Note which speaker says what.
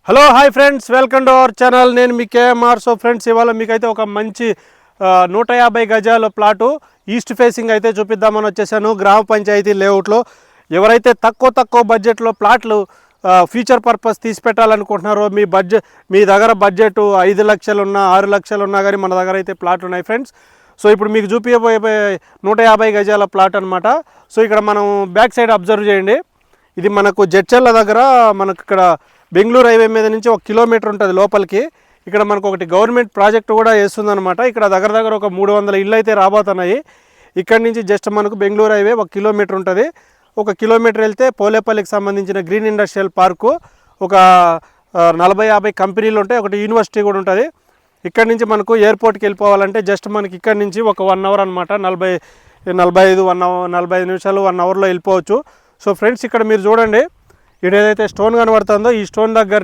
Speaker 1: Hello hi friends, welcome to our channel. నేను మీ KMR. So friends, ఇవాళ మీకైతే ఒక మంచి 150 గజాల ప్లాటు ఈస్ట్ ఫేసింగ్ అయితే చూపిద్దామని వచ్చేసాను. గ్రామ పంచాయతీ లేఅవుట్లో ఎవరైతే తక్కువ బడ్జెట్లో ప్లాట్లు ఫ్యూచర్ పర్పస్ తీసి పెట్టాలనుకుంటున్నారో, మీ దగ్గర బడ్జెట్ 5 లక్షలు ఉన్నా 6 లక్షలు ఉన్నా కానీ మన దగ్గర అయితే ప్లాట్లు ఉన్నాయి ఫ్రెండ్స్. సో ఇప్పుడు మీకు చూపించబోయే 150 గజాల ప్లాట్ అనమాట. సో ఇక్కడ మనం బ్యాక్ సైడ్ అబ్జర్వ్ చేయండి. ఇది మనకు జడ్చర్ల దగ్గర, మనకు ఇక్కడ బెంగళూరు హైవే మీద నుంచి 1 కిలోమీటర్ ఉంటుంది లోపలికి. ఇక్కడ మనకు ఒకటి గవర్నమెంట్ ప్రాజెక్ట్ కూడా వేస్తుందన్నమాట. ఇక్కడ దగ్గర ఒక 300 ఇళ్ళు అయితే రాబోతున్నాయి. ఇక్కడి నుంచి జస్ట్ మనకు బెంగళూరు హైవే 1 కిలోమీటర్ ఉంటుంది. 1 కిలోమీటర్ వెళ్తే పోలేపల్లికి సంబంధించిన గ్రీన్ ఇండస్ట్రియల్ పార్కు, ఒక 40-50 కంపెనీలు ఉంటాయి, ఒకటి యూనివర్సిటీ కూడా ఉంటుంది. ఇక్కడ నుంచి మనకు ఎయిర్పోర్ట్కి వెళ్ళిపోవాలంటే జస్ట్ మనకి ఇక్కడ నుంచి ఒక 1 అవర్ అనమాట. 45 నిమిషాలు 1 అవర్లో వెళ్ళిపోవచ్చు. సో ఫ్రెండ్స్, ఇక్కడ మీరు చూడండి, ఇక్కడ ఏదైతే స్టోన్ కనబడుతుందో ఈ స్టోన్ దగ్గర